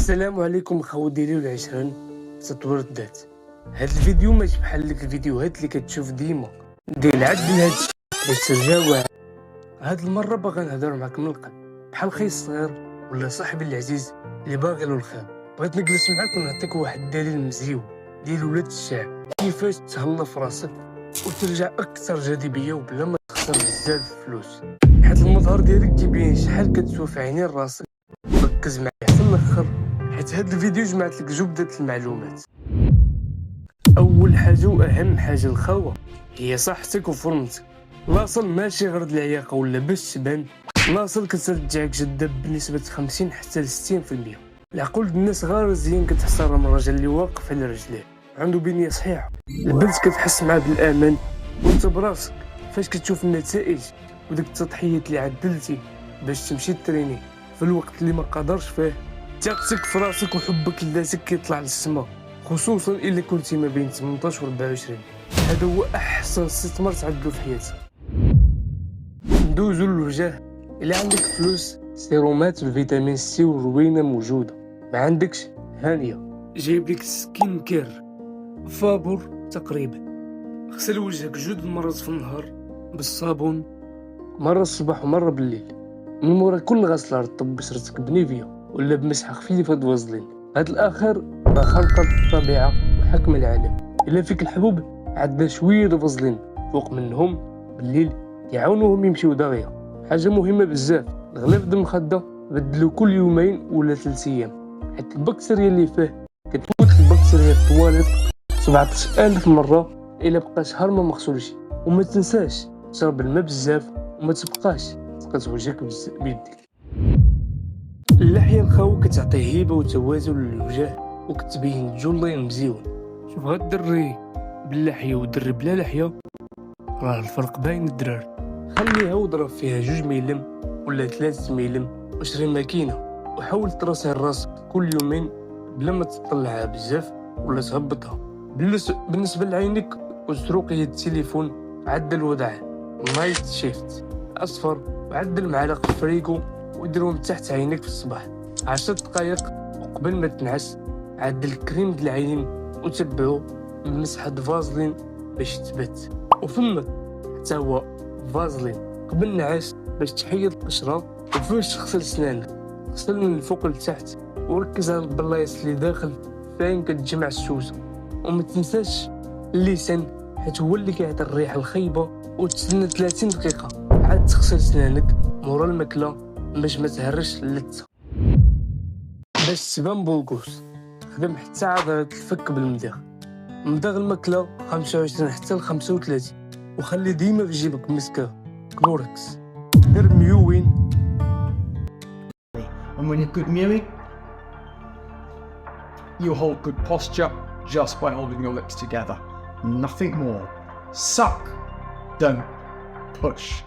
السلام عليكم خاو ديالي والعشرين تطوير الذات. هاد الفيديو ماشي بحال ديك الفيديوهات اللي كتشوف ديما ديال عدل هادشي باش ترجع واعي. هاد المره باغي نهضر معاك من القلب بحال خي صغير ولا صاحبي العزيز اللي باغي له الخير. بغيت نجلس معاك ونعطيك واحد الدليل مزيون ديال ولاد الشعب كيفاش تهلا في راسك وترجع اكثر جاذبيه وبلا ما تخسر بزاف الفلوس. حيت المظهر ديالك كيبين شحال كتسوى في عينين راسك. ركز معايا حتى الاخر حيت هاد الفيديو جمعت لك جبدة المعلومات. اول حاجه واهم حاجه الخاوه هي صحتك وفورمتك. لاصل ماشي غير العياقه ولا باش تبان، لاصل كترجعك جذاب بنسبه 50 حتى ل 60%. العقول ديال الناس غارزين كتحترم الراجل اللي واقف على رجليه عنده بنيه صحيحه، البنت كتحس معاه بالامان، وانت براسك فاش كتشوف النتائج وديك التضحيات اللي عدلتي باش تمشي تريني في الوقت اللي ما قدرش فيه، ثقتك في راسك وحبك لذاتك كيطلع للسما، خصوصا الا كنتي ما بين 18 و 24. هذا هو احسن استثمار تعدلو في حياتك. ندوزو للوجه. الا عندك فلوس، سيرومات الفيتامين سي والروينه موجوده. ما عندكش، هانيه جايب لك سكين كير فابور تقريبا. غسل وجهك 2 مرات في النهار بالصابون، مره الصباح ومره بالليل. من مورا كل غسله رطب بشرتك بنيفيا ولا بمسحه خفيفه د فازلين. هاد الاخر راه خلقه الطبيعه وحكم العالم. الا فيك الحبوب عندنا شويه د فازلين فوق منهم بالليل يعاونوهم يمشيو دغيا. حاجه مهمه بزاف، الغلاف د المخده بدلو كل يومين ولا 3 ايام، حيت البكتيريا اللي فيه كتموت. البكتيريا الطواليت 17000 مره الا بقى شهر ما مغسولش. وما تنساش تشرب الماء بزاف وما تبقاش تقص وجهك بيديك. اللحيه الخاو كتعطي هيبه وتوازن للوجه وكتبين الجولين مزيون. شوف هاد الدري باللحيه والدري بلا لحيه راه الفرق باين. الدراري خليها وضرب فيها 2 ميلم ولا 3 ميلم وشري ماكينه وحاول تراسها راسك كل يومين بلا ما تطلعها بزاف ولا تهبطها. بالنسبه لعينك وسروقيه التليفون عدل وضعه نايت شيفت اصفر وعدل معلق فريكو وديرهم تحت عينيك في الصباح 10 دقائق وقبل ما تنعس. عدل كريم د العينين وتبعو بمسحه فازلين باش تثبت. وفمك حتى هو فازلين قبل النعاس باش تحيد القشره. وفاش تغسل سنانك غسل من الفوق لتحت وركز على البلايص اللي داخل فين كتجمع السوسه. وما تنساش اللسان حيت هو اللي كيعطي الريحه الخايبه. وتستنى 30 دقيقه عاد تغسل سنانك مورا الماكله باش ما تهرش اللثه. باش تبان بولكوس خدم حتى عضلات الفك بالمضيق. مضيق الماكله 25 حتى ل 35 وخلي ديما في جيبك مسكه كلوركس. دير ميوين. And when you're good mewing, you hold good posture just by holding your lips together. Nothing more. Suck, don't push.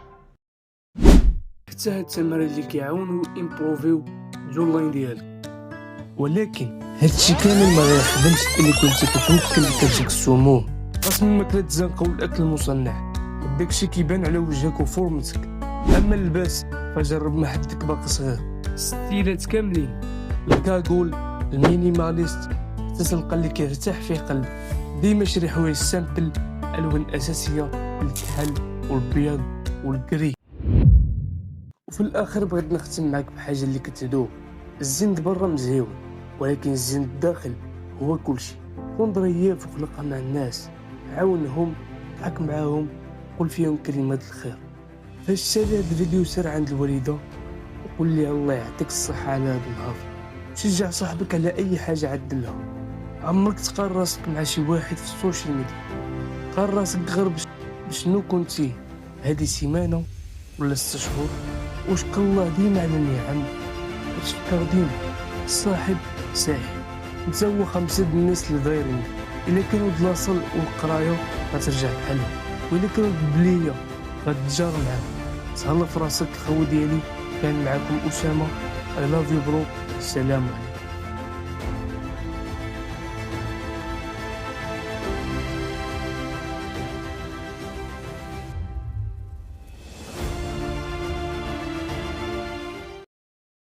حتى هاد التمارين اللي كيعاونوا امبروفيو الجولاين ديالك، ولكن هادشي كامل ما غيخدمش الا كنتي كتمكن لكلشك السموم. خاص من الماكله الزنقه والاكل المصنع، داكشي كيبان على وجهك وفورمتك. اما اللباس فجرب ما حدك باقي صغير. ستيلات كاملين، الكاغول، المينيماليست، التسلقه اللي كيرتاح فيه قلب. ديما شري حوايج سامبل، الوان اساسيه، الكحل والبيض والكري. وفي الاخر بغيت نختم معاك بحاجه اللي كتدوب. الزين برا مزيون ولكن الزين الداخل هو كلشي. كون ظريف وخلقها مع الناس، عاونهم، ضحك معاهم، قول فيهم كلمات الخير. فاش سالي هاد الفيديو سير عند الوالده وقول لي الله يعطيك الصحه على هاد النهار. شجع صاحبك على اي حاجه عدلها. عمرك تقارن راسك مع شي واحد في السوشيال ميديا. قارن راسك غير بشنو كنتي هادي سيمانه ولا 6 شهور. وشكر الله ديما على النعم وتفكر ديما الصاحب ساحب. نتا هو 5 الناس اللي دايرين. الا كانوا دلاصل والقرايه غترجع بحالهم، والا كانوا بليه غتجار معاهم. تهلا في راسك الخو ديالي. كان معاكم اسامه. I love you bro. السلام عليكم.